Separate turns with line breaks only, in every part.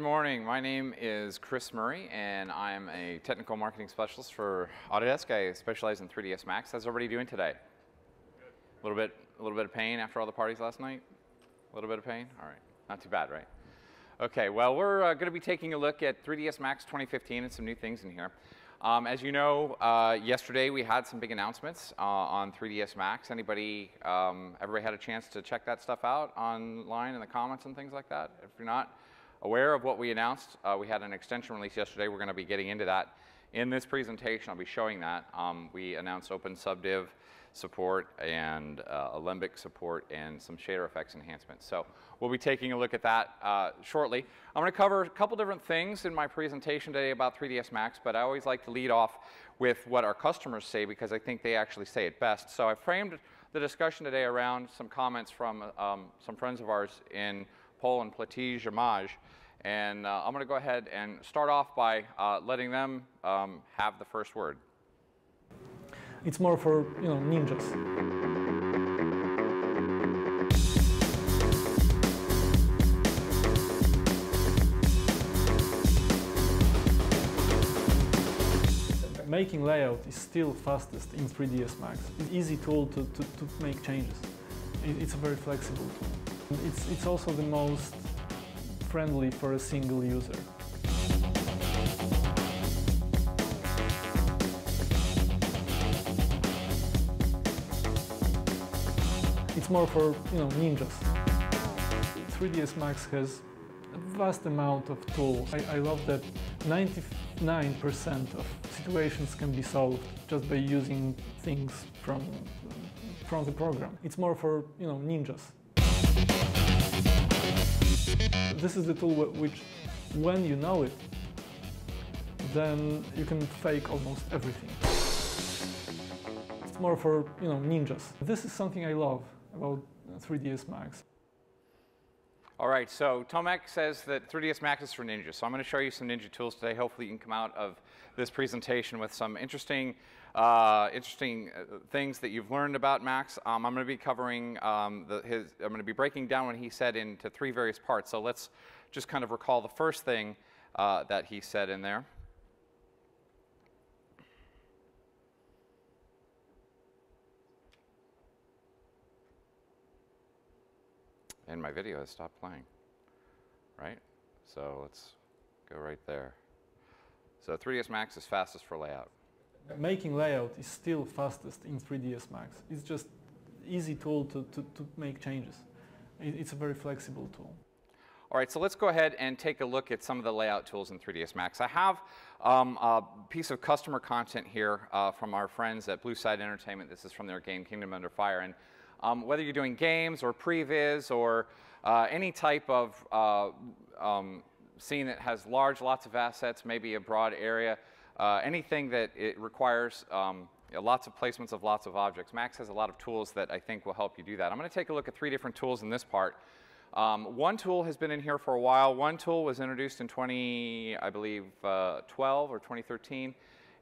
morning. My name is Chris Murray, and I'm a technical marketing specialist for Autodesk. I specialize in 3ds Max. How's everybody doing today? Good. A little bit of pain after all the parties last night? A little bit of pain? All right. Not too bad, right? Okay, well, we're going to be taking a look at 3ds Max 2015 and some new things in here. As you know, yesterday we had some big announcements on 3ds Max. Everybody had a chance to check that stuff out online in the comments and things like that? If you're not aware of what we announced, we had an extension release yesterday. We're going to be getting into that in this presentation. I'll be showing that. We announced Open Subdiv support and Alembic support and some shader effects enhancements. So we'll be taking a look at that shortly. I'm going to cover a couple different things in my presentation today about 3ds Max, but I always like to lead off with what our customers say because I think they actually say it best. So I framed the discussion today around some comments from some friends of ours in Poland, Platij, Jamaj, and I'm going to go ahead and start off by letting them have the first word.
It's more for, ninjas. Making layout is still fastest in 3ds Max. It's an easy tool to make changes. It's a very flexible tool. It's also the most friendly for a single user. It's more for, ninjas. 3ds Max has a vast amount of tools. I love that 99% of situations can be solved just by using things from the program. It's more for, ninjas. This is the tool which, when you know it, then you can fake almost everything. It's more for, ninjas. This is something I love about 3ds Max.
All right, so Tomek says that 3ds Max is for ninjas. So I'm going to show you some ninja tools today. Hopefully you can come out of this presentation with some interesting things that you've learned about Max. I'm going to be covering I'm going to be breaking down what he said into three various parts. So let's just kind of recall the first thing that he said in there. And my video has stopped playing, right? So let's go right there. So 3ds Max is fastest for layout.
Making layout is still fastest in 3ds Max. It's just easy tool to make changes. It's a very flexible tool.
All right, so let's go ahead and take a look at some of the layout tools in 3ds Max. I have a piece of customer content here from our friends at Blue Side Entertainment. This is from their game Kingdom Under Fire. And whether you're doing games or previs or any type of scene that has lots of assets, maybe a broad area, anything that it requires lots of placements of lots of objects, Max has a lot of tools that I think will help you do that. I'm going to take a look at three different tools in this part. One tool has been in here for a while. One tool was introduced in 2012 or 2013.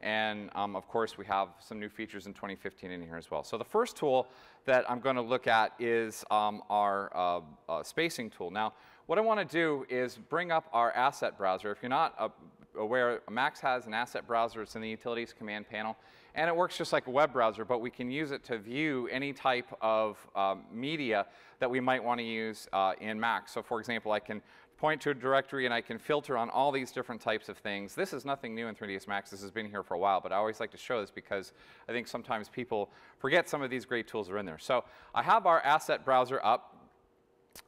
And of course, we have some new features in 2015 in here as well. So the first tool that I'm going to look at is our spacing tool. Now, what I want to do is bring up our asset browser. If you're not aware, Max has an asset browser. It's in the Utilities command panel. And it works just like a web browser, but we can use it to view any type of media that we might want to use in Max. So for example, I can point to a directory and I can filter on all these different types of things. This is nothing new in 3ds Max. This has been here for a while, but I always like to show this because I think sometimes people forget some of these great tools are in there. So I have our asset browser up.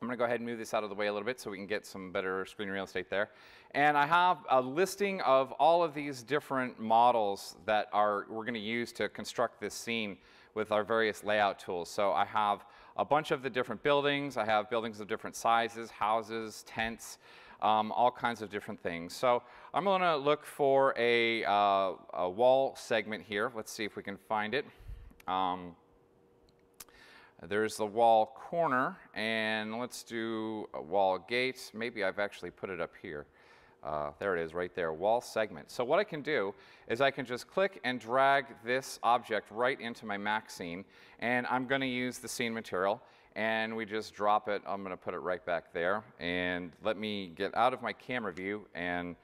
I'm going to go ahead and move this out of the way a little bit so we can get some better screen real estate there. And I have a listing of all of these different models that we're going to use to construct this scene with our various layout tools. So I have a bunch of the different buildings. I have buildings of different sizes, houses, tents, all kinds of different things. So I'm going to look for a wall segment here. Let's see if we can find it. There's the wall corner, and let's do a wall gate. Maybe I've actually put it up here. There it is right there, wall segment. So what I can do is I can just click and drag this object right into my Max scene, and I'm going to use the scene material. and we just drop it. I'm going to put it right back there, and let me get out of my camera view and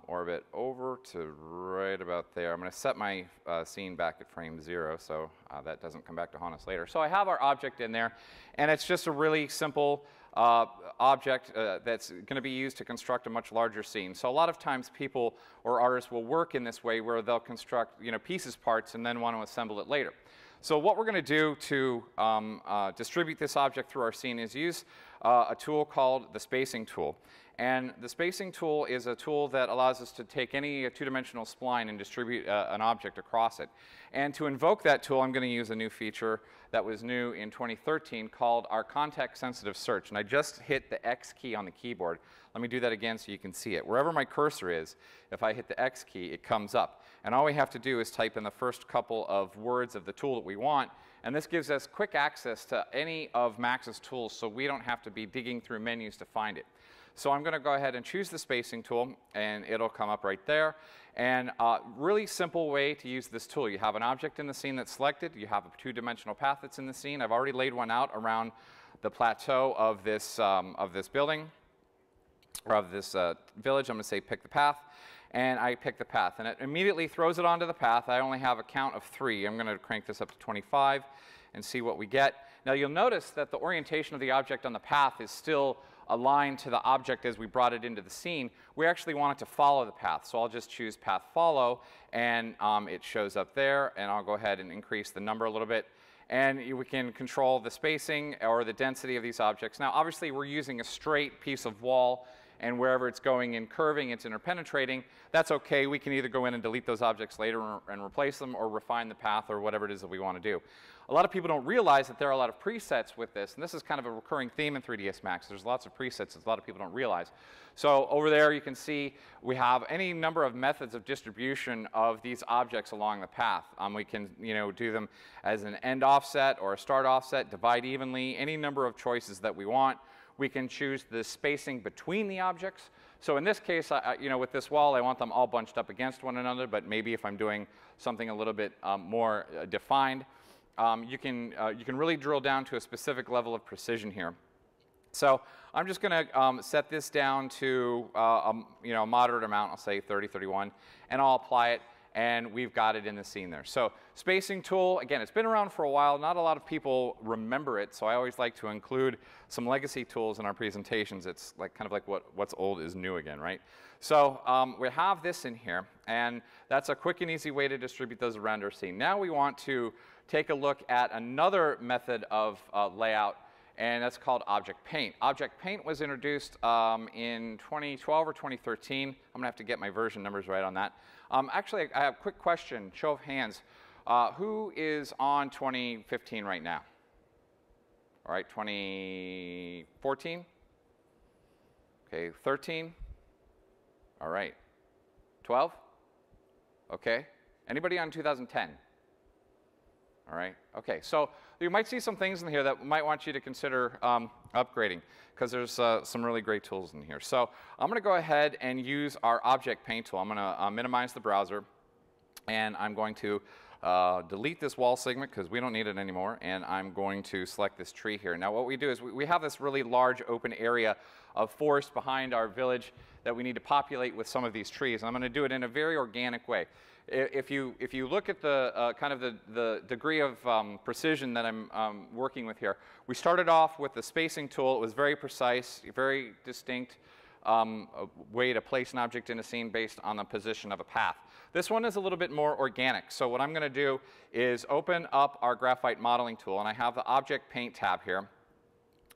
orbit over to right about there. I'm going to set my scene back at frame 0 so that doesn't come back to haunt us later. So I have our object in there, and it's just a really simple object that's going to be used to construct a much larger scene. So a lot of times people or artists will work in this way where they'll construct pieces, parts, and then want to assemble it later. So what we're going to do to distribute this object through our scene is use a tool called the spacing tool. And the spacing tool is a tool that allows us to take any two-dimensional spline and distribute an object across it. And to invoke that tool, I'm going to use a new feature that was new in 2013 called our context-sensitive search. And I just hit the X key on the keyboard. Let me do that again so you can see it. Wherever my cursor is, if I hit the X key, it comes up. And all we have to do is type in the first couple of words of the tool that we want. And this gives us quick access to any of Max's tools so we don't have to be digging through menus to find it. So I'm going to go ahead and choose the spacing tool, and it'll come up right there. And really simple way to use this tool. You have an object in the scene that's selected. You have a two-dimensional path that's in the scene. I've already laid one out around the plateau of this building, or of this village. I'm going to say pick the path. And I pick the path. And it immediately throws it onto the path. I only have a count of 3. I'm going to crank this up to 25 and see what we get. Now you'll notice that the orientation of the object on the path is still aligned to the object as we brought it into the scene. We actually want it to follow the path. So I'll just choose path follow, and it shows up there. And I'll go ahead and increase the number a little bit. And we can control the spacing or the density of these objects. Now obviously we're using a straight piece of wall, and wherever it's going in curving, it's interpenetrating. That's okay. We can either go in and delete those objects later and replace them, or refine the path, or whatever it is that we want to do. A lot of people don't realize that there are a lot of presets with this, and this is kind of a recurring theme in 3ds Max. There's lots of presets that a lot of people don't realize. So over there you can see we have any number of methods of distribution of these objects along the path. We can do them as an end offset or a start offset, divide evenly, any number of choices that we want. We can choose the spacing between the objects. So in this case, with this wall, I want them all bunched up against one another, but maybe if I'm doing something a little bit more defined, you can really drill down to a specific level of precision here. So I'm just going to set this down to a moderate amount, I'll say 30, 31, and I'll apply it. And we've got it in the scene there. So spacing tool, again, it's been around for a while. Not a lot of people remember it, so I always like to include some legacy tools in our presentations. It's kind of like what's old is new again, right? So we have this in here, and that's a quick and easy way to distribute those around our scene. Now we want to take a look at another method of layout, and that's called Object Paint. Object Paint was introduced in 2012 or 2013. I'm going to have to get my version numbers right on that. Actually, I have a quick question, show of hands. Who is on 2015 right now? All right, 2014? Okay, 13? All right, 12? Okay, anybody on 2010? All right, okay, so you might see some things in here that might want you to consider upgrading, because there's some really great tools in here. So I'm going to go ahead and use our Object Paint tool. I'm going to minimize the browser, and I'm going to delete this wall segment because we don't need it anymore, and I'm going to select this tree here. Now what we do is we have this really large open area of forest behind our village that we need to populate with some of these trees, and I'm going to do it in a very organic way. If you look at the kind of the degree of precision that I'm working with here, we started off with the spacing tool. It was very precise, very distinct way to place an object in a scene based on the position of a path. This one is a little bit more organic. So what I'm going to do is open up our graphite modeling tool, and I have the Object Paint tab here.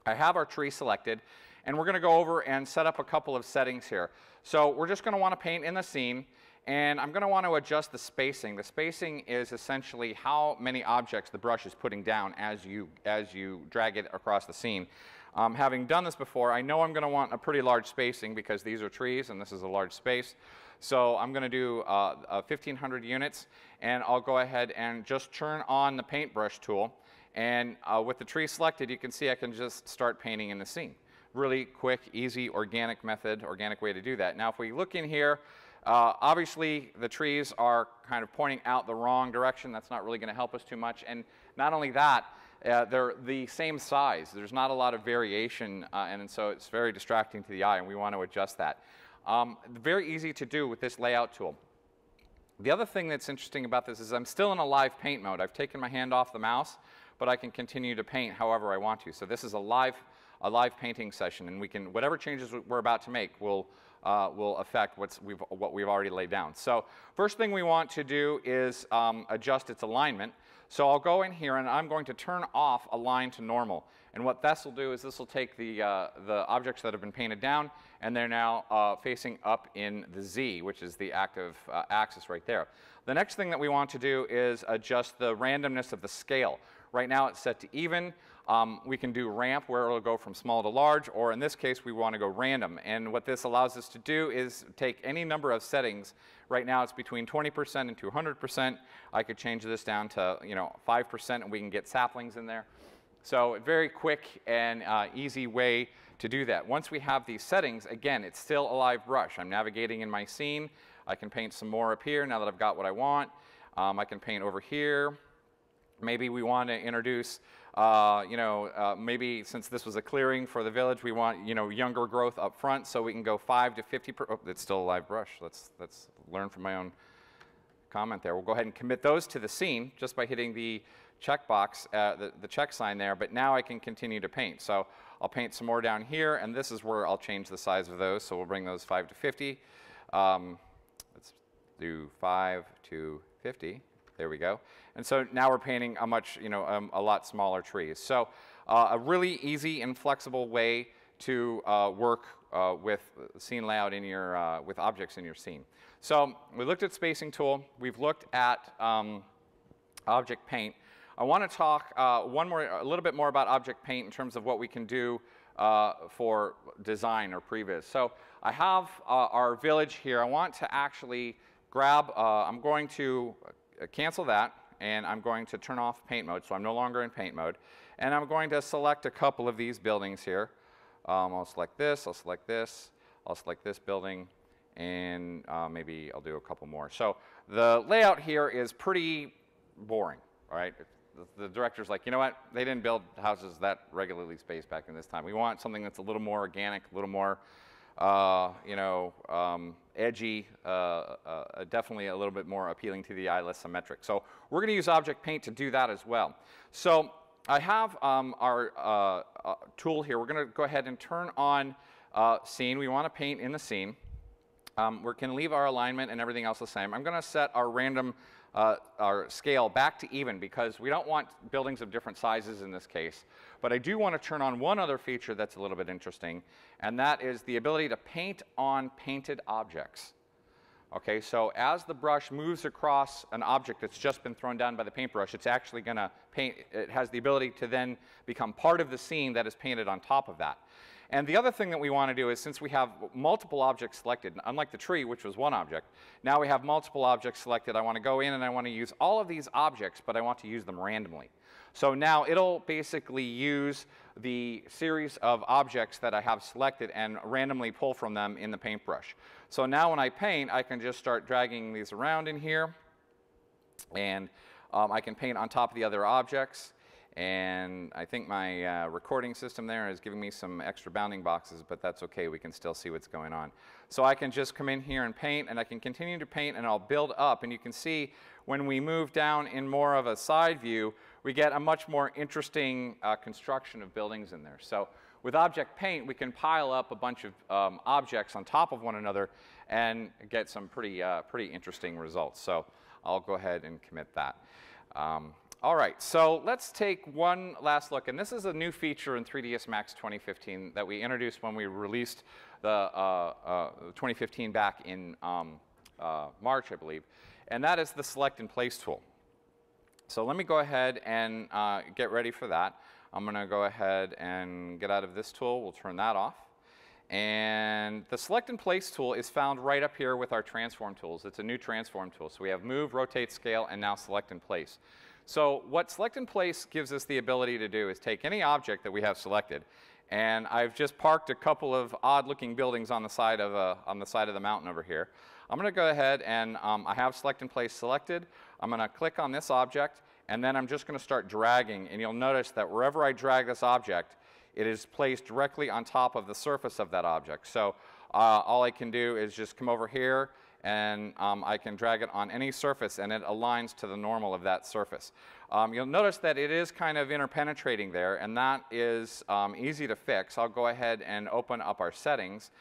I have our tree selected, and we're going to go over and set up a couple of settings here. So we're just going to want to paint in the scene. And I'm going to want to adjust the spacing. The spacing is essentially how many objects the brush is putting down as you drag it across the scene. Having done this before, I know I'm going to want a pretty large spacing because these are trees and this is a large space. So I'm going to do 1,500 units, and I'll go ahead and just turn on the paintbrush tool. And with the tree selected, you can see I can just start painting in the scene. Really quick, easy, organic method, organic way to do that. Now if we look in here, obviously the trees are kind of pointing out the wrong direction. That's not really going to help us too much. And not only that, they're the same size. There's not a lot of variation, and so it's very distracting to the eye, and we want to adjust that. Very easy to do with this layout tool. The other thing that's interesting about this is I'm still in a live paint mode. I've taken my hand off the mouse, but I can continue to paint however I want to. So this is a live painting session, and we can, whatever changes we're about to make will affect what we've already laid down. So first thing we want to do is adjust its alignment. So I'll go in here and I'm going to turn off align to normal. And what this will do is this will take the objects that have been painted down, and they're now facing up in the Z, which is the active axis right there. The next thing that we want to do is adjust the randomness of the scale. Right now it's set to even. We can do ramp where it'll go from small to large, or in this case we want to go random. And what this allows us to do is take any number of settings. Right now it's between 20% and 200%. I could change this down to 5%, and we can get saplings in there. So a very quick and easy way to do that. Once we have these settings, again, it's still a live brush. I'm navigating in my scene. I can paint some more up here now that I've got what I want. I can paint over here. Maybe we want to introduce, maybe since this was a clearing for the village, we want, younger growth up front, so we can go 5 to 50 per, oh, it's still a live brush. Let's learn from my own comment there. We'll go ahead and commit those to the scene just by hitting the checkbox, the check sign there, but now I can continue to paint. So I'll paint some more down here, and this is where I'll change the size of those, so we'll bring those 5 to 50. Let's do 5 to 50. There we go. And so now we're painting a much, a lot smaller trees. So a really easy and flexible way to work with scene layout in your, with objects in your scene. So we looked at spacing tool. We've looked at object paint. I want to talk a little bit more about object paint in terms of what we can do for design or previs. So I have our village here. I want to actually grab, I'm going to cancel that, and I'm going to turn off paint mode, so I'm no longer in paint mode. And I'm going to select a couple of these buildings here. I'll select this, I'll select this, I'll select this building, and maybe I'll do a couple more. So the layout here is pretty boring, all right? The director's like, you know what, they didn't build houses that regularly spaced back in this time. We want something that's a little more organic, a little more edgy, definitely a little bit more appealing to the eye, less symmetric. So we're going to use object paint to do that as well. So I have our tool here. We're going to go ahead and turn on scene. We want to paint in the scene. We can leave our alignment and everything else the same. I'm going to set our random our scale back to even because we don't want buildings of different sizes in this case. But I do want to turn on one other feature that's a little bit interesting, and that is the ability to paint on painted objects. Okay, so as the brush moves across an object that's just been thrown down by the paintbrush, it's actually going to paint, it has the ability to then become part of the scene that is painted on top of that. And the other thing that we want to do is, since we have multiple objects selected, unlike the tree, which was one object, now we have multiple objects selected. I want to go in and I want to use all of these objects, but I want to use them randomly. So now it'll basically use the series of objects that I have selected and randomly pull from them in the paintbrush. So now when I paint, I can just start dragging these around in here, and I can paint on top of the other objects. And I think my recording system there is giving me some extra bounding boxes, but that's okay. We can still see what's going on. So I can just come in here and paint, and I can continue to paint, and I'll build up. And you can see when we move down in more of a side view, we get a much more interesting construction of buildings in there. So with object paint, we can pile up a bunch of objects on top of one another and get some pretty interesting results. So I'll go ahead and commit that. All right, so let's take one last look, and this is a new feature in 3ds Max 2015 that we introduced when we released the 2015 back in March, I believe, and that is the Select and Place tool. So let me go ahead and get ready for that. I'm going to go ahead and get out of this tool. We'll turn that off. And the Select and Place tool is found right up here with our transform tools. It's a new transform tool. So we have Move, Rotate, Scale, and now Select and Place. So what Select and Place gives us the ability to do is take any object that we have selected, and I've just parked a couple of odd-looking buildings on the side of the mountain over here. I'm going to go ahead and I have Select and Place selected. I'm going to click on this object, and then I'm just going to start dragging, and you'll notice that wherever I drag this object, it is placed directly on top of the surface of that object. So all I can do is just come over here, and I can drag it on any surface, and it aligns to the normal of that surface. You'll notice that it is kind of interpenetrating there, and that is easy to fix. I'll go ahead and open up our settings.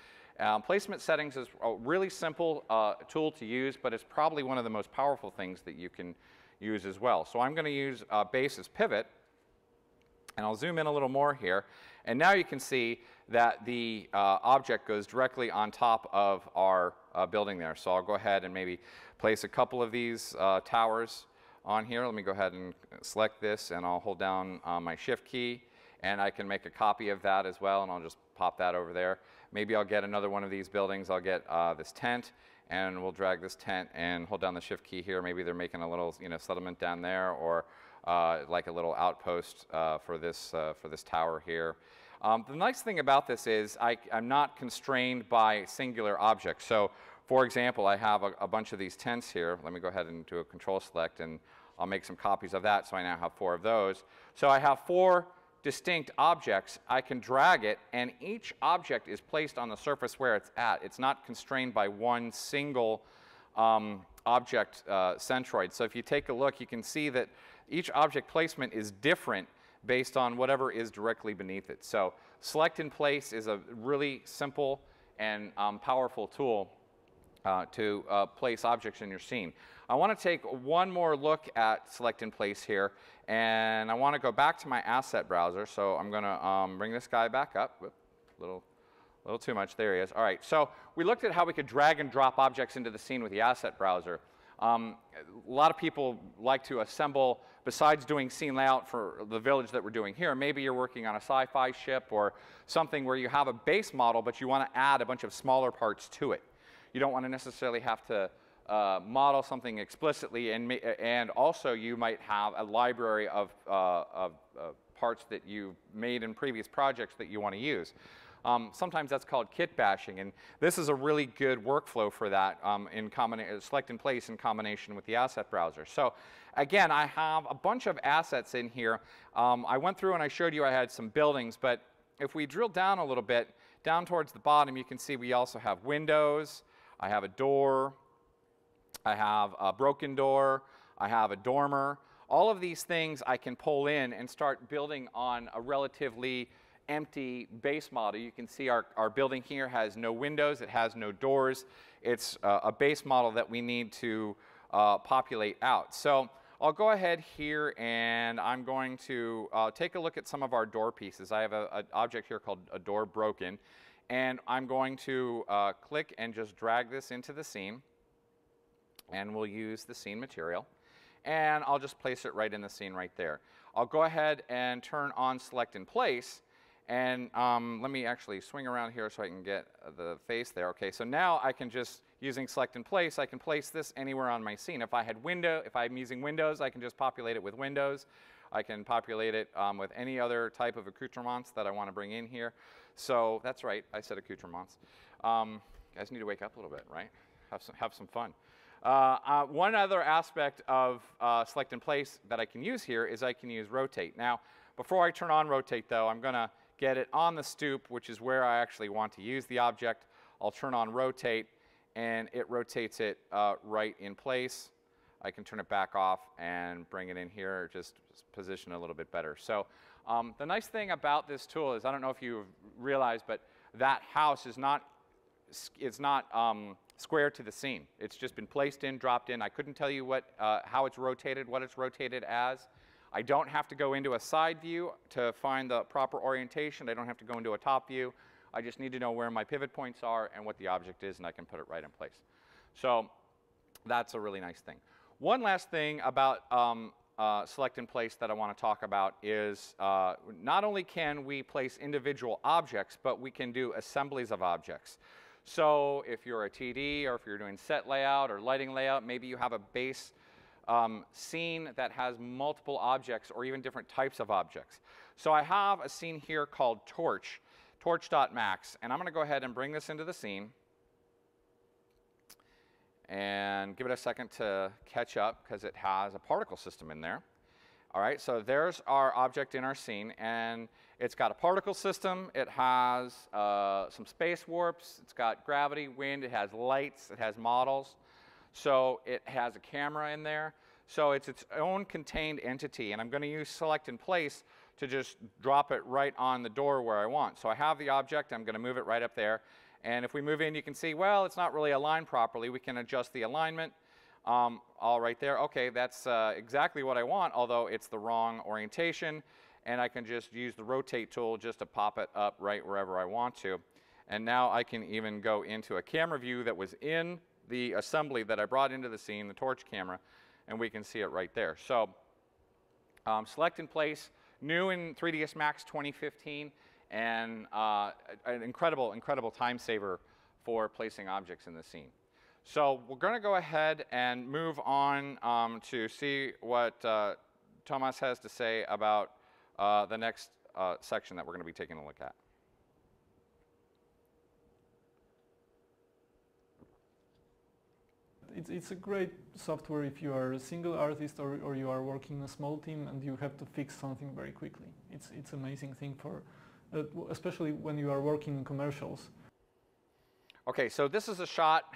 Placement settings is a really simple tool to use, but it's probably one of the most powerful things that you can use as well. So I'm going to use base as pivot, and I'll zoom in a little more here. And now you can see that the object goes directly on top of our building there. So I'll go ahead and maybe place a couple of these towers on here. Let me go ahead and select this, and I'll hold down my shift key, and I can make a copy of that as well, and I'll just pop that over there. Maybe I'll get another one of these buildings. I'll get this tent, and we'll drag this tent and hold down the shift key here. Maybe they're making a little settlement down there, or like a little outpost for this tower here. The nice thing about this is I'm not constrained by singular objects. So, for example, I have a bunch of these tents here. Let me go ahead and do a control select, and I'll make some copies of that, so I now have 4 of those. So I have 4 distinct objects. I can drag it, and each object is placed on the surface where it's at. It's not constrained by one single object centroid. So if you take a look, you can see that each object placement is different based on whatever is directly beneath it. So select in place is a really simple and powerful tool to place objects in your scene. I want to take one more look at select in place here, and I want to go back to my asset browser. So I'm going to bring this guy back up. Whoop, little too much. There he is. All right. So we looked at how we could drag and drop objects into the scene with the asset browser. A lot of people like to assemble, besides doing scene layout for the village that we're doing here, maybe you're working on a sci-fi ship or something where you have a base model, but you want to add a bunch of smaller parts to it. You don't want to necessarily have to model something explicitly, and also you might have a library of parts that you've made in previous projects that you want to use. Sometimes that's called kit bashing, and this is a really good workflow for that select in place in combination with the asset browser. So again, I have a bunch of assets in here. I went through and I showed you I had some buildings, but if we drill down a little bit, down towards the bottom, you can see we also have windows. I have a door. I have a broken door. I have a dormer. All of these things I can pull in and start building on a relatively empty base model. You can see our building here has no windows, it has no doors. It's a base model that we need to populate out. So I'll go ahead here, and I'm going to take a look at some of our door pieces. I have an object here called a door broken, and I'm going to click and just drag this into the scene, and we'll use the scene material, and I'll just place it right in the scene right there. I'll go ahead and turn on select in place, and let me actually swing around here so I can get the face there. Okay, so now I can just, using select in place, I can place this anywhere on my scene. If I'm using Windows, I can just populate it with Windows. I can populate it with any other type of accoutrements that I want to bring in here. So that's right, I said accoutrements. You guys need to wake up a little bit, right? Have some fun. One other aspect of select in place that I can use here is I can use rotate. Now, before I turn on rotate, though, I'm going to get it on the stoop, which is where I actually want to use the object. I'll turn on rotate, and it rotates it right in place. I can turn it back off and bring it in here, just position a little bit better. So the nice thing about this tool is, I don't know if you realize, but that house is not square to the scene. It's just been placed in, dropped in. I couldn't tell you how it's rotated, what it's rotated as. I don't have to go into a side view to find the proper orientation. I don't have to go into a top view. I just need to know where my pivot points are and what the object is, and I can put it right in place. So that's a really nice thing. One last thing about select in place that I want to talk about is not only can we place individual objects, but we can do assemblies of objects. So if you're a TD, or if you're doing set layout or lighting layout, maybe you have a base scene that has multiple objects or even different types of objects. So I have a scene here called torch.max, and I'm going to go ahead and bring this into the scene and give it a second to catch up because it has a particle system in there. All right, so there's our object in our scene, and it's got a particle system, it has some space warps, it's got gravity, wind, it has lights, it has models, so it has a camera in there. So it's its own contained entity, and I'm going to use select in place to just drop it right on the door where I want. So I have the object, I'm going to move it right up there, and if we move in, you can see, well, it's not really aligned properly. We can adjust the alignment. All right there. Okay, that's exactly what I want, although it's the wrong orientation, and I can just use the rotate tool just to pop it up right wherever I want to. And now I can even go into a camera view that was in the assembly that I brought into the scene, the torch camera, and we can see it right there. So select in place, new in 3ds Max 2015, and an incredible, incredible time saver for placing objects in the scene. So we're going to go ahead and move on to see what Thomas has to say about the next section that we're going to be taking a look at.
It's a great software if you are a single artist or you are working in a small team and you have to fix something very quickly. It's an amazing thing for, especially when you are working in commercials.
Okay, so this is a shot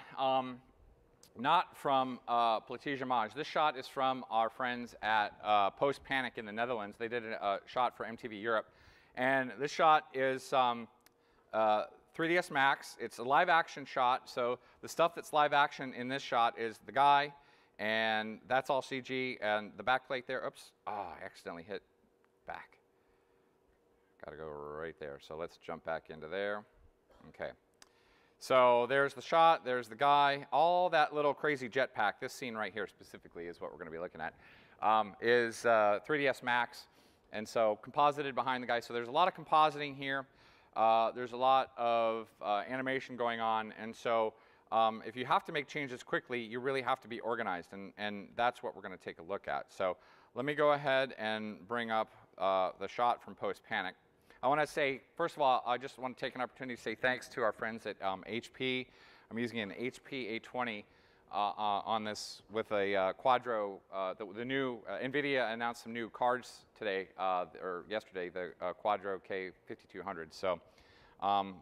not from Platija Maj. This shot is from our friends at Post Panic in the Netherlands. They did a shot for MTV Europe. And this shot is 3ds Max. It's a live action shot. So the stuff that's live action in this shot is the guy, and that's all CG. And the backplate there, oops, I accidentally hit back. Got to go right there. So let's jump back into there. Okay. So there's the shot, there's the guy, all that little crazy jetpack. This scene right here specifically is what we're going to be looking at, is 3ds Max, and so composited behind the guy. So there's a lot of compositing here. There's a lot of animation going on, and so if you have to make changes quickly, you really have to be organized, and that's what we're going to take a look at. So let me go ahead and bring up the shot from Post Panic. I want to say, first of all, I just want to take an opportunity to say thanks to our friends at HP. I'm using an HP A20 on this with a Quadro. The new NVIDIA announced some new cards today, or yesterday, the Quadro K5200. So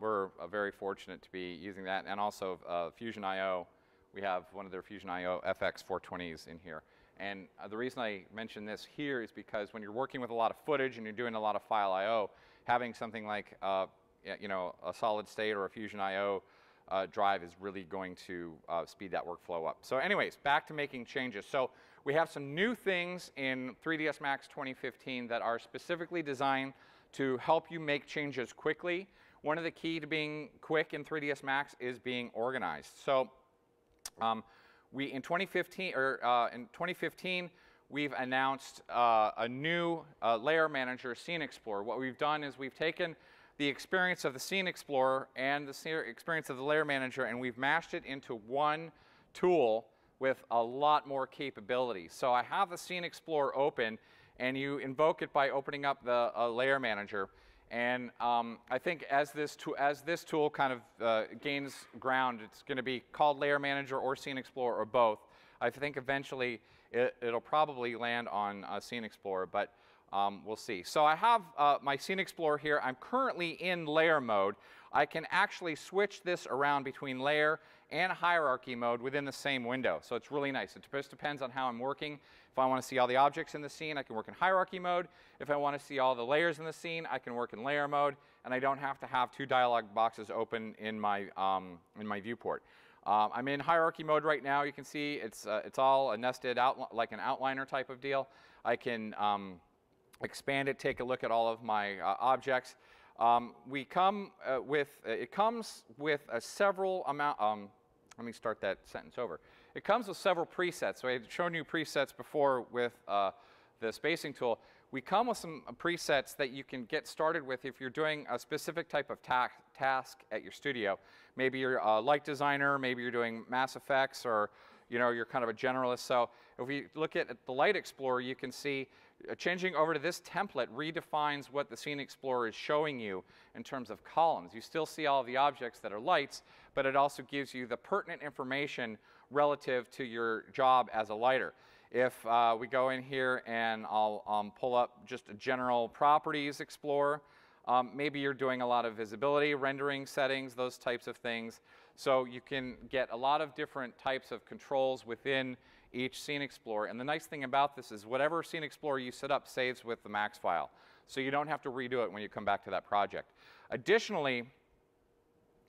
we're very fortunate to be using that. And also Fusion IO. We have one of their Fusion IO FX 420s in here. And the reason I mention this here is because when you're working with a lot of footage and you're doing a lot of file IO, having something like you know, a solid state or a Fusion IO drive is really going to speed that workflow up. So anyways, back to making changes. So we have some new things in 3ds Max 2015 that are specifically designed to help you make changes quickly. One of the key to being quick in 3ds Max is being organized. So in 2015, we've announced a new layer manager, Scene Explorer. What we've done is we've taken the experience of the Scene Explorer and the experience of the layer manager, and we've mashed it into one tool with a lot more capability. So I have the Scene Explorer open, and you invoke it by opening up the layer manager. And I think as this tool kind of gains ground, it's going to be called Layer Manager or Scene Explorer or both. I think eventually it'll probably land on Scene Explorer, but we'll see. So I have my Scene Explorer here. I'm currently in layer mode. I can actually switch this around between layer and hierarchy mode within the same window. So it's really nice. It just depends on how I'm working. If I want to see all the objects in the scene, I can work in hierarchy mode. If I want to see all the layers in the scene, I can work in layer mode, and I don't have to have two dialog boxes open in my viewport. I'm in hierarchy mode right now. You can see it's all a nested out, like an outliner type of deal. I can expand it, take a look at all of my objects. It comes with a several amount. Let me start that sentence over. It comes with several presets. So I had shown you presets before with the spacing tool. We come with some presets that you can get started with if you're doing a specific type of task at your studio. Maybe you're a light designer, maybe you're doing Mass Effects, or you're kind of a generalist. So if we look at the Light Explorer, you can see changing over to this template redefines what the Scene Explorer is showing you in terms of columns. You still see all of the objects that are lights, but it also gives you the pertinent information relative to your job as a lighter. If we go in here and I'll pull up just a general properties explorer, maybe you're doing a lot of visibility, rendering settings, those types of things. So you can get a lot of different types of controls within each Scene Explorer. And the nice thing about this is whatever Scene Explorer you set up saves with the Max file. So you don't have to redo it when you come back to that project. Additionally,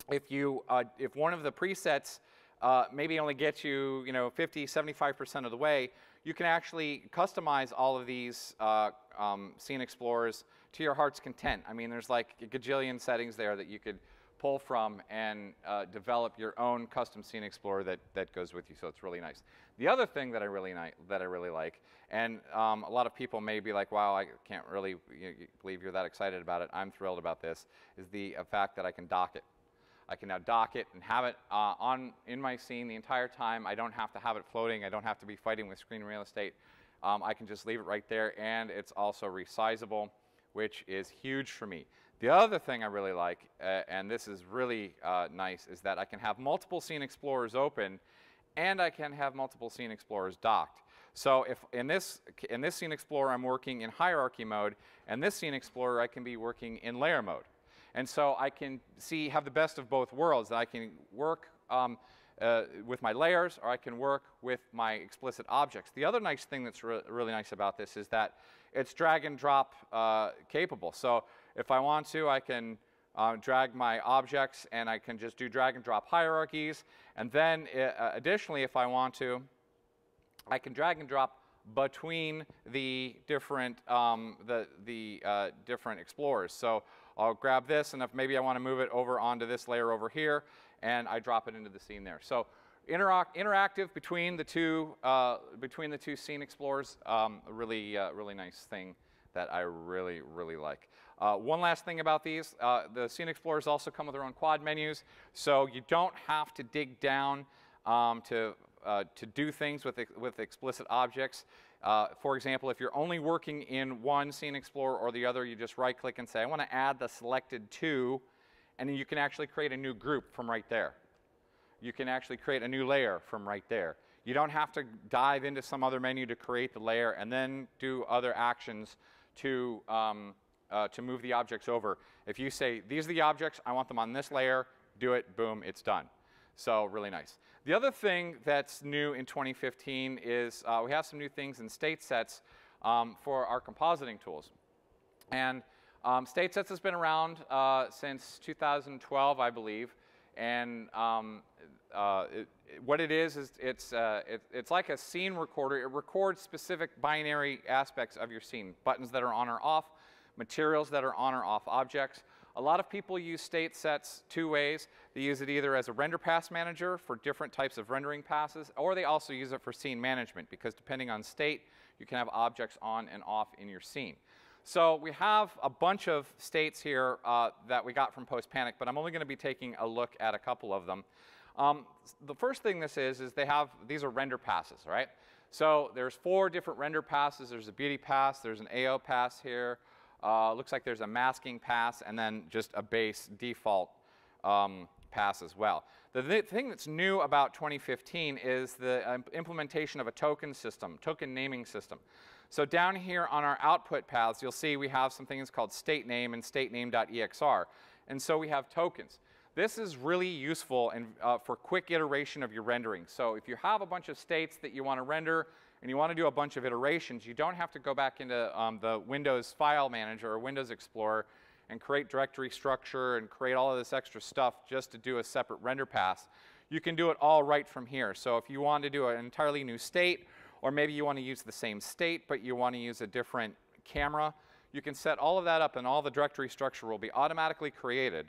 if one of the presets maybe only gets you, 50, 75% of the way, you can actually customize all of these Scene Explorers to your heart's content. I mean, there's like a gajillion settings there that you could pull from and develop your own custom Scene Explorer that goes with you. So it's really nice. The other thing that I really like, and a lot of people may be like, "Wow, I can't really believe you're that excited about it." I'm thrilled about this. Is the fact that I can dock it. I can now dock it and have it in my scene the entire time. I don't have to have it floating. I don't have to be fighting with screen real estate. I can just leave it right there, and it's also resizable, which is huge for me. The other thing I really like, and this is really nice, is that I can have multiple Scene Explorers open, and I can have multiple Scene Explorers docked. So if in this Scene Explorer I'm working in hierarchy mode, and this Scene Explorer I can be working in layer mode. And so I can have the best of both worlds. I can work with my layers, or I can work with my explicit objects. The other nice thing that's really nice about this is that it's drag and drop capable. So if I want to, I can drag my objects, and I can just do drag and drop hierarchies. And then additionally, if I want to, I can drag and drop between the different different explorers. So I'll grab this, and if maybe I want to move it over onto this layer over here, and I drop it into the scene there. So interactive between the two Scene Explorers, a really nice thing that I really like. One last thing about these, the Scene Explorers also come with their own quad menus, so you don't have to dig down to do things with explicit objects. For example, if you're only working in one Scene Explorer or the other, you just right-click and say, I want to add the selected to, and then you can actually create a new group from right there. You can actually create a new layer from right there. You don't have to dive into some other menu to create the layer and then do other actions to move the objects over. If you say, these are the objects, I want them on this layer, do it, boom, it's done. So really nice. The other thing that's new in 2015 is we have some new things in state sets for our compositing tools. And state sets has been around since 2012, I believe. And what it is it's like a scene recorder. It records specific binary aspects of your scene, buttons that are on or off, materials that are on or off objects. A lot of people use state sets two ways. They use it either as a render pass manager for different types of rendering passes, or they also use it for scene management, because depending on state, you can have objects on and off in your scene. So we have a bunch of states here that we got from Post-Panic, but I'm only going to be taking a look at a couple of them. The first thing this is these are render passes, right? So there's 4 different render passes. There's a beauty pass, there's an AO pass here. Looks like there's a masking pass, and then just a base default pass as well. The thing that's new about 2015 is the implementation of a token system, token naming system. So down here on our output paths, you'll see we have some things called state name and statename.exr. And so we have tokens. This is really useful for quick iteration of your rendering. So if you have a bunch of states that you want to render, and you want to do a bunch of iterations, you don't have to go back into the Windows File Manager or Windows Explorer and create directory structure and create all of this extra stuff just to do a separate render pass. You can do it all right from here. So if you want to do an entirely new state, or maybe you want to use the same state, but you want to use a different camera, you can set all of that up, and all the directory structure will be automatically created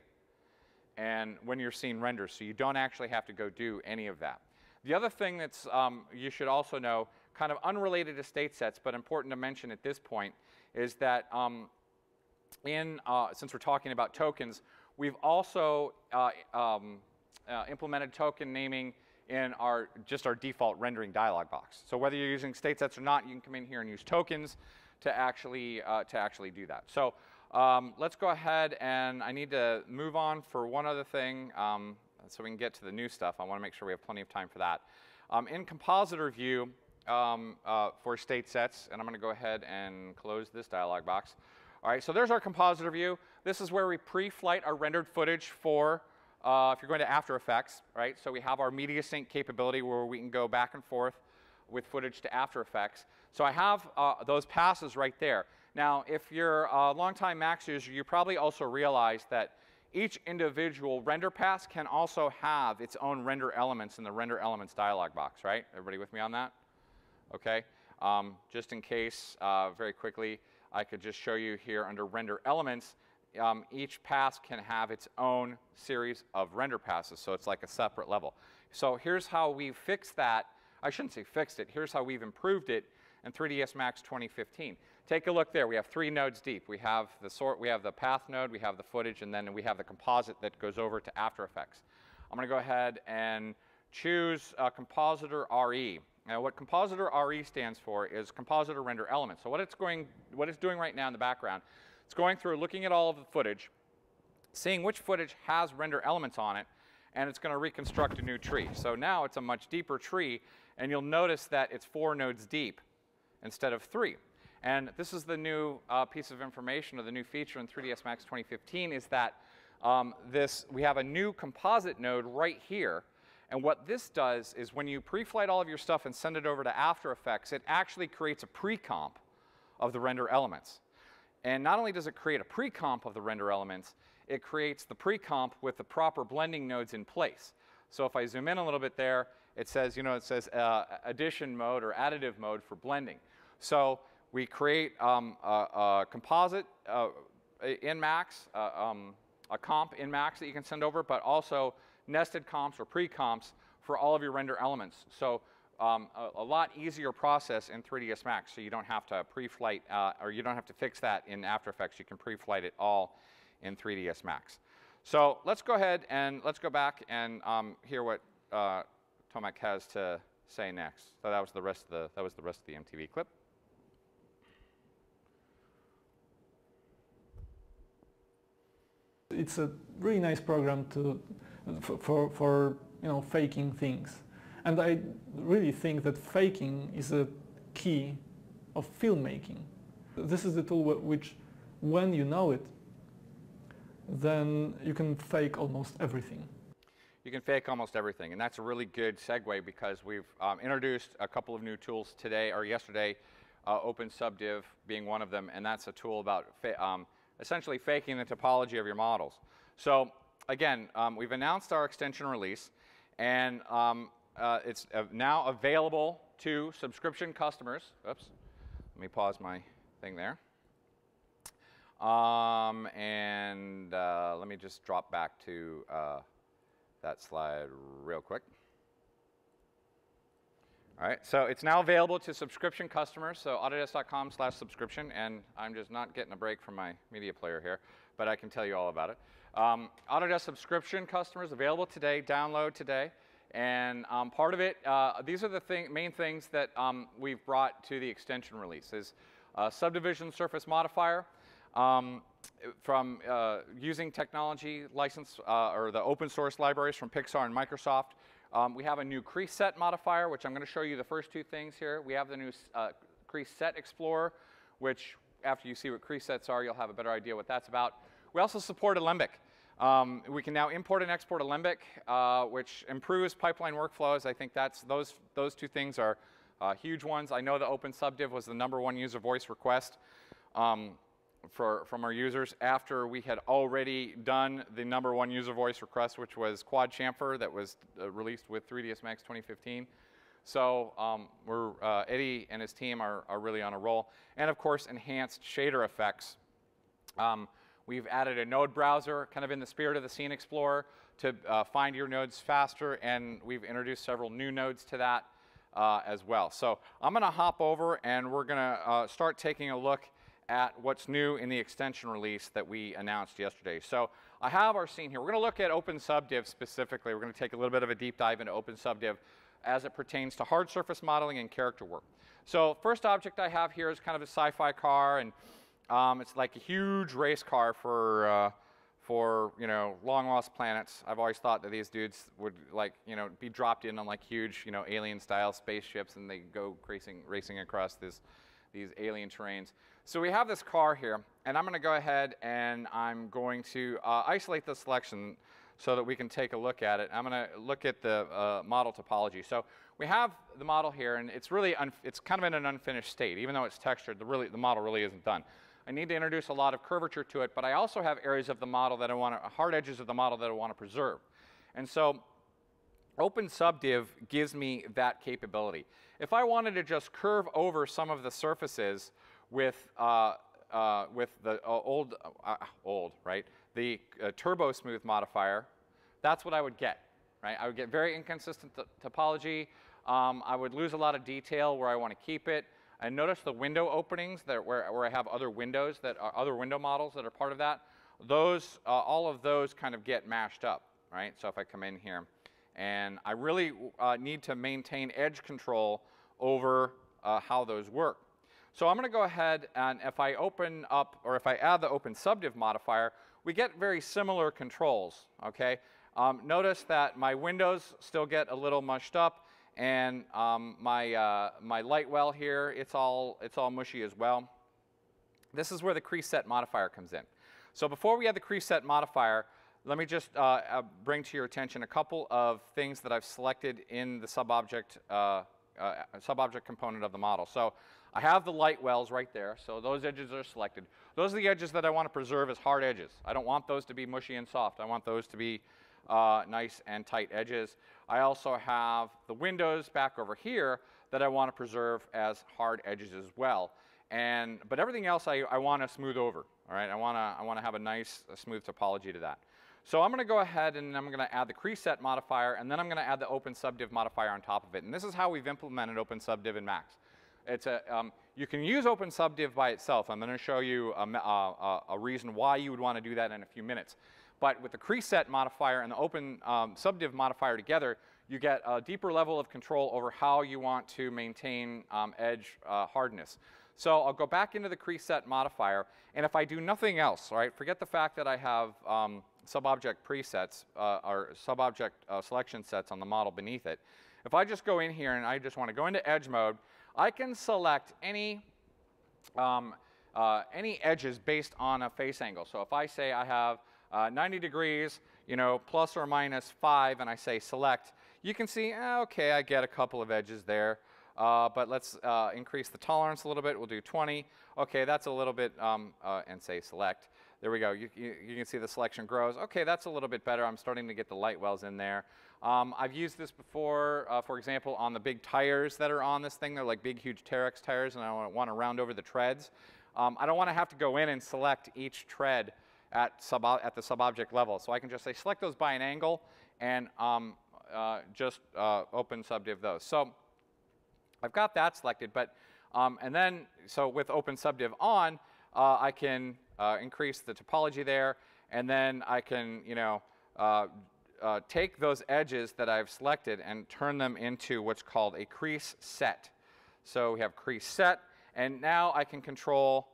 and when your scene renders, so you don't actually have to go do any of that. The other thing that's you should also know, kind of unrelated to state sets, but important to mention at this point, is that since we're talking about tokens, we've also implemented token naming in just our default rendering dialog box. So whether you're using state sets or not, you can come in here and use tokens to actually do that. So let's go ahead, and I need to move on for one other thing so we can get to the new stuff. I want to make sure we have plenty of time for that. In compositor view, for state sets, and I'm going to go ahead and close this dialog box. All right, so there's our compositor view. This is where we pre-flight our rendered footage for, if you're going to After Effects, right? So we have our media sync capability where we can go back and forth with footage to After Effects. So I have those passes right there. Now, if you're a longtime Max user, you probably also realize that each individual render pass can also have its own render elements in the render elements dialog box, right? Everybody with me on that? Okay. Just in case, very quickly, I could just show you here under render elements, each pass can have its own series of render passes, so it's like a separate level. So here's how we fixed that. I shouldn't say fixed it. Here's how we've improved it in 3ds Max 2015. Take a look there. We have 3 nodes deep. We have the path node, we have the footage, and then we have the composite that goes over to After Effects. I'm going to go ahead and choose Compositor RE. Now, what Compositor RE stands for is Compositor Render Element. So what it's doing right now in the background, it's going through, looking at all of the footage, seeing which footage has render elements on it, and it's going to reconstruct a new tree. So now it's a much deeper tree, and you'll notice that it's 4 nodes deep instead of 3. And this is the new piece of information, or the new feature in 3ds Max 2015, is that we have a new composite node right here. And what this does is when you pre-flight all of your stuff and send it over to After Effects, it actually creates a pre-comp of the render elements. And not only does it create a pre-comp of the render elements, it creates the pre-comp with the proper blending nodes in place. So if I zoom in a little bit there, it says, addition mode or additive mode for blending. So we create a composite in Max, a comp in Max that you can send over, but also nested comps or pre-comps for all of your render elements. So a lot easier process in 3ds Max, so you don't have to pre-flight, or you don't have to fix that in After Effects. You can pre-flight it all in 3ds Max. So let's go ahead and let's go back and hear what Tomek has to say next. So that was the rest of the MTV clip.
It's a really nice program for faking things, and I really think that faking is a key of filmmaking. This is the tool which, when you know it, then you can fake almost everything.
You can fake almost everything, and that's a really good segue because we've introduced a couple of new tools today or yesterday, Open Subdiv being one of them, and that's a tool about essentially faking the topology of your models. So again, we've announced our extension release, and it's now available to subscription customers. Oops, let me pause my thing there. Let me just drop back to that slide real quick. All right, so it's now available to subscription customers, so autodesk.com/subscription, and I'm just not getting a break from my media player here, but I can tell you all about it. Autodesk subscription customers available today, download today, and part of it, these are the main things that we've brought to the extension release, is subdivision surface modifier, from using technology license or the open source libraries from Pixar and Microsoft. We have a new crease set modifier, which I'm going to show you the first 2 things here. We have the new crease set explorer, which after you see what crease sets are, you'll have a better idea what that's about. We also support Alembic. We can now import and export Alembic, which improves pipeline workflows. I think those 2 things are huge ones. I know the Open Subdiv was the #1 user voice request from our users after we had already done the #1 user voice request, which was Quad Chamfer, that was released with 3ds Max 2015. So Eddie and his team are really on a roll. And of course, enhanced shader effects. We've added a node browser, kind of in the spirit of the Scene Explorer, to find your nodes faster, and we've introduced several new nodes to that as well. So I'm going to hop over, and we're going to start taking a look at what's new in the extension release that we announced yesterday. So I have our scene here. We're going to look at Open Subdiv specifically. We're going to take a little bit of a deep dive into Open Subdiv as it pertains to hard surface modeling and character work. So first object I have here is kind of a sci-fi car, and it's like a huge race car for for, you know, long lost planets. I've always thought that these dudes would, like, you know, be dropped in on like huge, you know, alien style spaceships, and they go racing across these alien terrains. So we have this car here, and I'm going to go ahead and I'm going to isolate the selection so that we can take a look at it. I'm going to look at the model topology. So we have the model here, and it's really it's kind of in an unfinished state. Even though it's textured, the model really isn't done. I need to introduce a lot of curvature to it, but I also have areas of the model that I want to, hard edges of the model that I want to preserve. And so Open Subdiv gives me that capability. If I wanted to just curve over some of the surfaces with the the Turbo Smooth modifier, that's what I would get, right? I would get very inconsistent topology. I would lose a lot of detail where I want to keep it. And notice the window openings where I have other windows that are other window models that are part of that. Those, all of those kind of get mashed up, right? So if I come in here, and I really need to maintain edge control over how those work. So I'm going to go ahead, and if I open up, or if I add the Open Subdiv modifier, we get very similar controls, okay? Notice that my windows still get a little mushed up, and my light well here, it's all mushy as well. This is where the crease set modifier comes in. So before we add the crease set modifier, let me just bring to your attention a couple of things that I've selected in the subobject component of the model. So I have the light wells right there, so those edges are selected. Those are the edges that I want to preserve as hard edges. I don't want those to be mushy and soft. I want those to be nice and tight edges. I also have the windows back over here that I want to preserve as hard edges as well. But everything else I want to smooth over. All right, I want to have a nice smooth topology to that. So I'm going to go ahead and I'm going to add the crease set modifier, and then I'm going to add the Open Subdiv modifier on top of it. And this is how we've implemented Open Subdiv in Max. It's you can use Open Subdiv by itself. I'm going to show you a reason why you would want to do that in a few minutes. But with the crease set modifier and the Open Subdiv modifier together, you get a deeper level of control over how you want to maintain edge hardness. So I'll go back into the crease set modifier, and if I do nothing else, all right, forget the fact that I have subobject presets or subobject selection sets on the model beneath it. If I just go in here and I just want to go into edge mode, I can select any edges based on a face angle. So if I say I have 90 degrees, you know, plus or minus 5, and I say select, you can see, okay, I get a couple of edges there. But let's increase the tolerance a little bit. We'll do 20. Okay, that's a little bit, and say select. There we go. You can see the selection grows. Okay, that's a little bit better. I'm starting to get the light wells in there. I've used this before, for example, on the big tires that are on this thing. They're like big, huge Terex tires, and I want to round over the treads. I don't want to have to go in and select each tread at the subobject level. So I can just say select those by an angle and just Open Subdiv those. So I've got that selected, but and then so with Open Subdiv on, I can increase the topology there, and then I can, you know, take those edges that I've selected and turn them into what's called a crease set. So we have crease set, and now I can control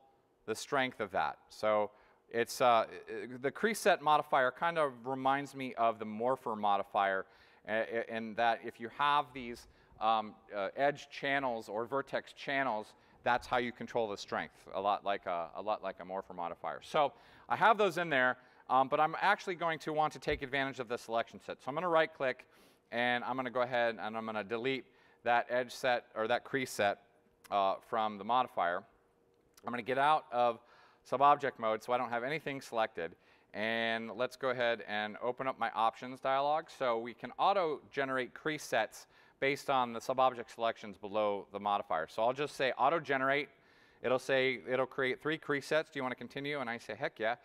the strength of that. So it's the crease set modifier kind of reminds me of the morpher modifier, in that if you have these edge channels or vertex channels, that's how you control the strength, a lot like a morpher modifier. So I have those in there, but I'm actually going to want to take advantage of the selection set. So I'm going to right click, and I'm going to go ahead and I'm going to delete that edge set or that crease set from the modifier. I'm going to get out of subobject mode so I don't have anything selected. And let's go ahead and open up my options dialog so we can auto-generate crease sets based on the subobject selections below the modifier. So I'll just say auto-generate. It'll create 3 crease sets. Do you want to continue? And I say, heck yeah.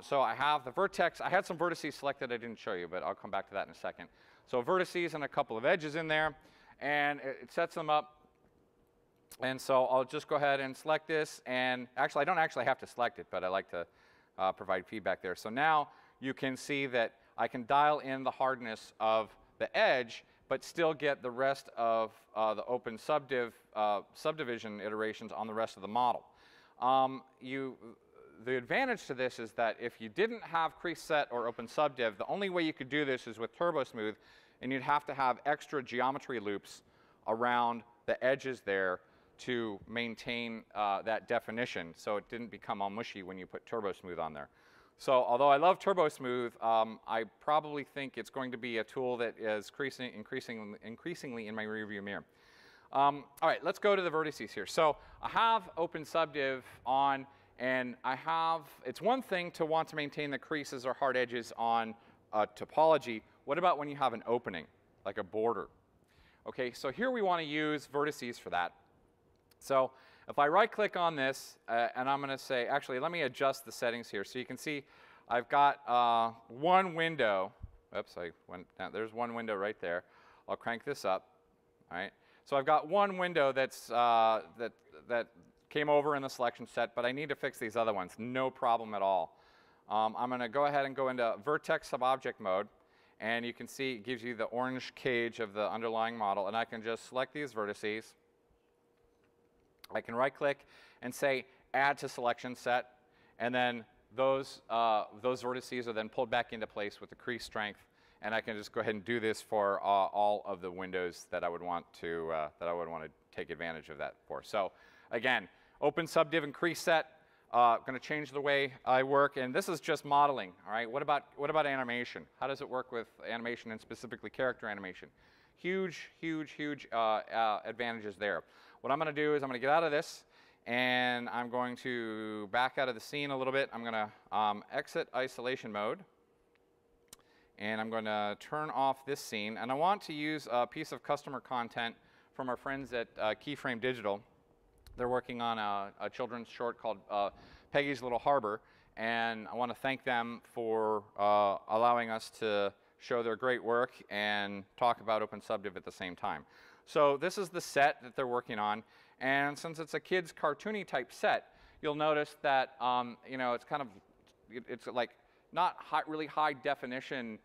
So I have the vertex. I had some vertices selected I didn't show you, but I'll come back to that in a second. So vertices and a couple of edges in there, and it sets them up. And so I'll just go ahead and select this. And actually, I don't actually have to select it, but I like to provide feedback there. So now you can see that I can dial in the hardness of the edge, but still get the rest of the Open Subdiv subdivision iterations on the rest of the model. the advantage to this is that if you didn't have crease set or open subdiv, the only way you could do this is with turbo smooth, and you'd have to have extra geometry loops around the edges there to maintain that definition, so it didn't become all mushy when you put turbo smooth on there. So although I love turbo smooth, I probably think it's going to be a tool that is increasingly in my rearview mirror. All right, let's go to the vertices here. So I have open subdiv on, and it's one thing to want to maintain the creases or hard edges on a topology. What about when you have an opening, like a border? Okay, so here we want to use vertices for that. So if I right-click on this, and I'm going to say, actually, let me adjust the settings here. So you can see I've got one window. Oops, I went down. There's one window right there. I'll crank this up. All right. So I've got one window that's, that came over in the selection set, but I need to fix these other ones. No problem at all. I'm going to go ahead and go into vertex subobject mode. And you can see it gives you the orange cage of the underlying model. And I can just select these vertices. I can right-click and say Add to Selection Set. And then those vertices are then pulled back into place with the crease strength. And I can just go ahead and do this for all of the windows that I would want to take advantage of that for. So again, open subdiv and crease set. Going to change the way I work, and this is just modeling. All right. What about animation? How does it work with animation, and specifically character animation? Huge, huge, huge advantages there. What I'm going to do is I'm going to get out of this, and I'm going to back out of the scene a little bit. I'm going to exit isolation mode, and I'm going to turn off this scene. And I want to use a piece of customer content from our friends at Keyframe Digital. They're working on a children's short called Peggy's Little Harbor, and I want to thank them for allowing us to show their great work and talk about open subdiv at the same time. So this is the set that they're working on, and since it's a kid's cartoony type set, you'll notice that you know, it's kind of, it's like not really high definition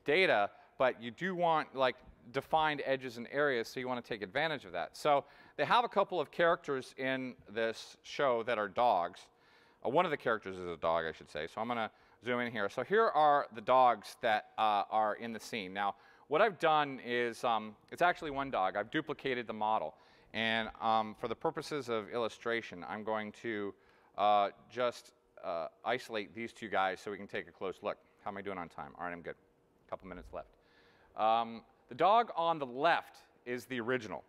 data, but you do want like defined edges and areas, so you want to take advantage of that. So they have a couple of characters in this show that are dogs. One of the characters is a dog, I should say. So I'm going to zoom in here. So here are the dogs that are in the scene. Now, what I've done is, it's actually one dog. I've duplicated the model. And for the purposes of illustration, I'm going to just isolate these two guys so we can take a close look. How am I doing on time? All right, I'm good. A couple minutes left. The dog on the left is the original.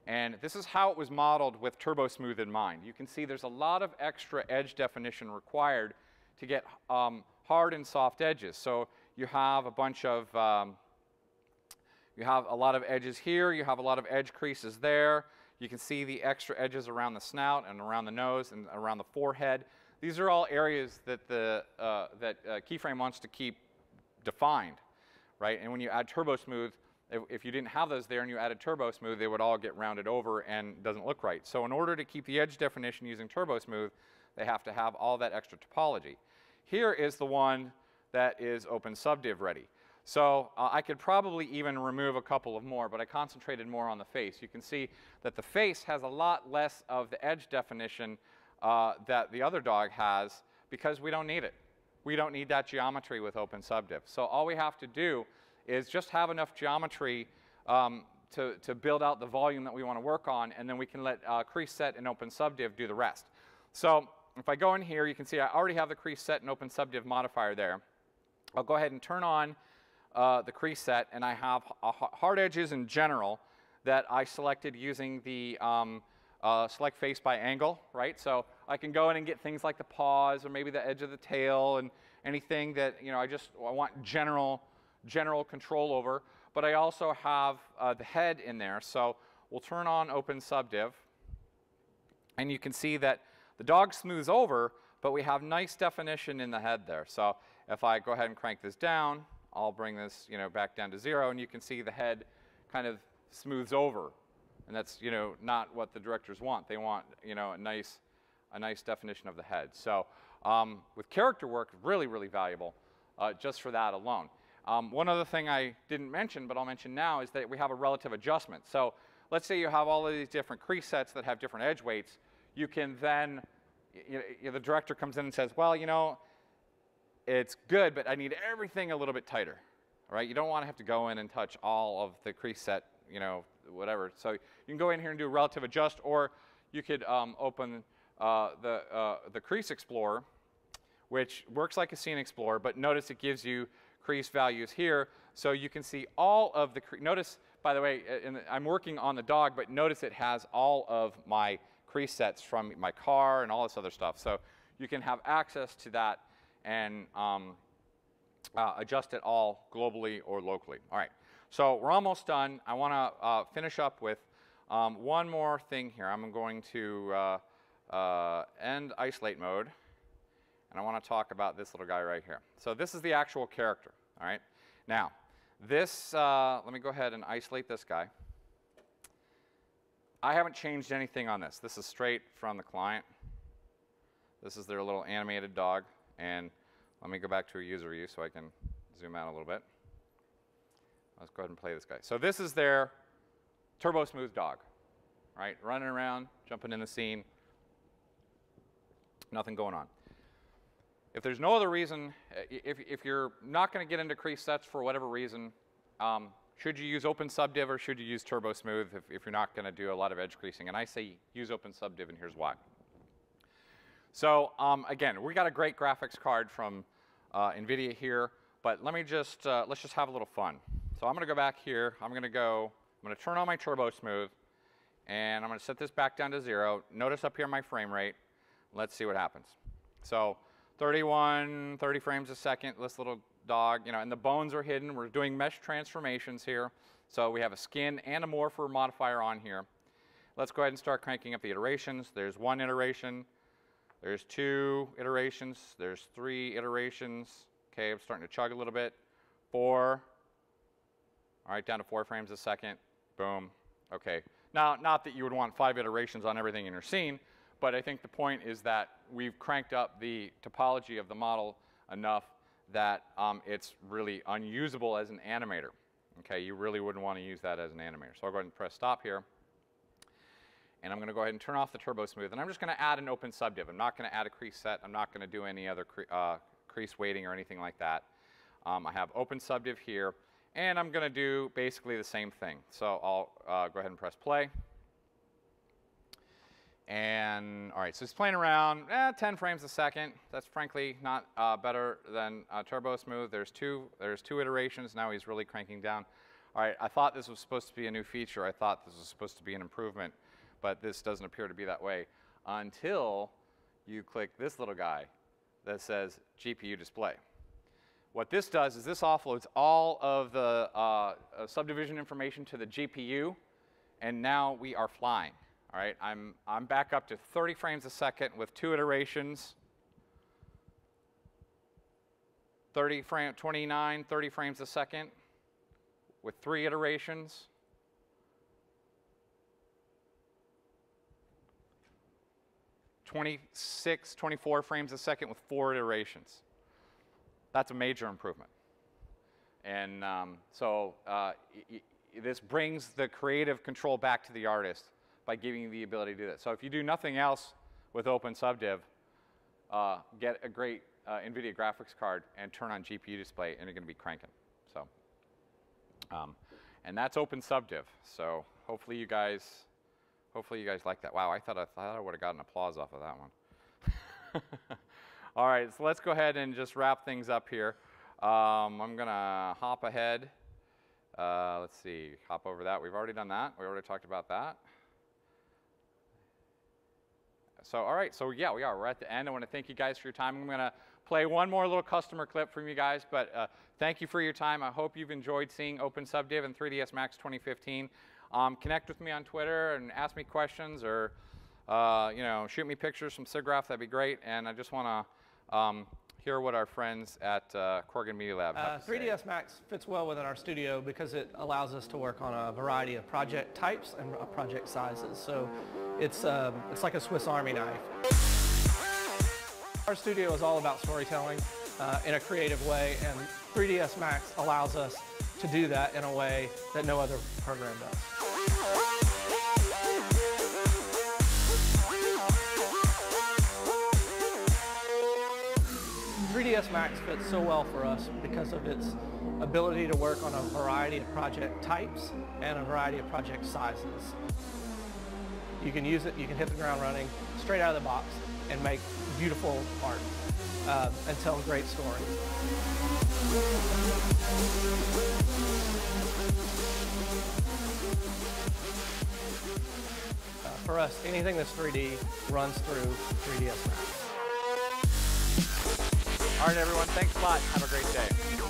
And this is how it was modeled with turbo smooth in mind. You can see there's a lot of extra edge definition required to get hard and soft edges. So you have a bunch of, you have a lot of edges here, you have a lot of edge creases there. You can see the extra edges around the snout and around the nose and around the forehead. These are all areas that Keyframe wants to keep defined, right? And when you add turbo smooth, if you didn't have those there and you added turbo smooth, they would all get rounded over and doesn't look right. So in order to keep the edge definition using turbo smooth, they have to have all that extra topology. Here is the one that is open subdiv ready. So I could probably even remove a couple of more, but I concentrated more on the face. You can see that the face has a lot less of the edge definition that the other dog has because we don't need it. We don't need that geometry with open subdiv. So all we have to do is just have enough geometry to build out the volume that we want to work on, and then we can let crease set and open subdiv do the rest. So if I go in here, you can see I already have the crease set and open subdiv modifier there. I'll go ahead and turn on the crease set, and I have hard edges in general that I selected using the select face by angle, right? So I can go in and get things like the paws or maybe the edge of the tail and anything that, you know, I want general control over. But I also have the head in there. So we'll turn on open subdiv, and you can see that the dog smooths over, but we have nice definition in the head there. So if I go ahead and crank this down, I'll bring this, you know, back down to 0, and you can see the head kind of smooths over. And that's, you know, not what the directors want. They want, you know, a nice definition of the head. So with character work, really, really valuable just for that alone. One other thing I didn't mention, but I'll mention now, is that we have a relative adjustment. So let's say you have all of these different crease sets that have different edge weights. You can then the director comes in and says, well, it's good, but I need everything a little bit tighter, right? You don't want to have to go in and touch all of the crease set, whatever. So you can go in here and do a relative adjust, or you could open the Crease Explorer, which works like a Scene Explorer, but notice it gives you crease values here, so you can see all of the notice, by the way, I'm working on the dog, but notice it has all of my crease sets from my car and all this other stuff. So you can have access to that and adjust it all globally or locally. All right, so we're almost done. I want to finish up with one more thing here. I'm going to end isolate mode, and I want to talk about this little guy right here. So this is the actual character, all right? Now, this, let me go ahead and isolate this guy. I haven't changed anything on this. This is straight from the client. This is their little animated dog, and let me go back to a user view so I can zoom out a little bit. Let's go ahead and play this guy. So this is their turbo smooth dog, right? Running around, jumping in the scene, nothing going on. If there's no other reason, if you're not going to get into crease sets for whatever reason, should you use Open Subdiv or should you use Turbo Smooth if you're not going to do a lot of edge creasing? And I say use Open Subdiv, and here's why. So again, we got a great graphics card from NVIDIA here, but let me just let's just have a little fun. So I'm going to go back here. I'm going to turn on my Turbo Smooth, and I'm going to set this back down to 0. Notice up here my frame rate. Let's see what happens. So 30 frames a second, this little dog, and the bones are hidden. We're doing mesh transformations here. So we have a skin and a morpher modifier on here. Let's go ahead and start cranking up the iterations. There's 1 iteration. There's 2 iterations. There's 3 iterations. Okay, I'm starting to chug a little bit. 4. All right, down to 4 frames a second. Boom. Okay. Now, not that you would want 5 iterations on everything in your scene, but I think the point is that we've cranked up the topology of the model enough that it's really unusable as an animator. Okay, you really wouldn't want to use that as an animator. So I'll go ahead and press stop here. And I'm going to go ahead and turn off the Turbo Smooth. And I'm just going to add an Open Subdiv. I'm not going to add a crease set. I'm not going to do any other crease weighting or anything like that. I have Open Subdiv here. And I'm going to do basically the same thing. So I'll go ahead and press play. And all right, so it's playing around 10 frames a second. That's frankly not better than Turbo Smooth. There's two iterations. Now he's really cranking down. All right, I thought this was supposed to be a new feature. I thought this was supposed to be an improvement, but this doesn't appear to be that way until you click this little guy that says GPU display. What this does is this offloads all of the subdivision information to the GPU, and now we are flying. All right, I'm back up to 30 frames a second with 2 iterations. 30 frames a second with 3 iterations. 24 frames a second with 4 iterations. That's a major improvement. And this brings the creative control back to the artist by giving you the ability to do that. So if you do nothing else with Open Subdiv, get a great NVIDIA graphics card and turn on GPU display, and you're going to be cranking. So, and that's Open Subdiv. So hopefully you guys like that. Wow, I thought I would have gotten applause off of that one. All right, so let's go ahead and just wrap things up here. I'm going to hop ahead. Let's see, hop over that. We've already done that. We already talked about that. So, all right, so yeah, we're at the end. I want to thank you guys for your time. I'm going to play one more little customer clip from you guys, but thank you for your time. I hope you've enjoyed seeing Open Subdiv and 3ds Max 2015. Connect with me on Twitter and ask me questions, or shoot me pictures from SIGGRAPH. That'd be great. And I just want to hear what our friends at Corgan Media Lab have to
3ds Max fits well within our studio because it allows us to work on a variety of project types and project sizes. So it's like a Swiss Army knife. Our studio is all about storytelling in a creative way, and 3ds Max allows us to do that in a way that no other program does. 3ds Max fits so well for us because of its ability to work on a variety of project types and a variety of project sizes. You can use it, you can hit the ground running straight out of the box and make beautiful art and tell great stories. For us, anything that's 3D runs through 3ds Max.
All right, everyone, thanks a lot. Have a great day.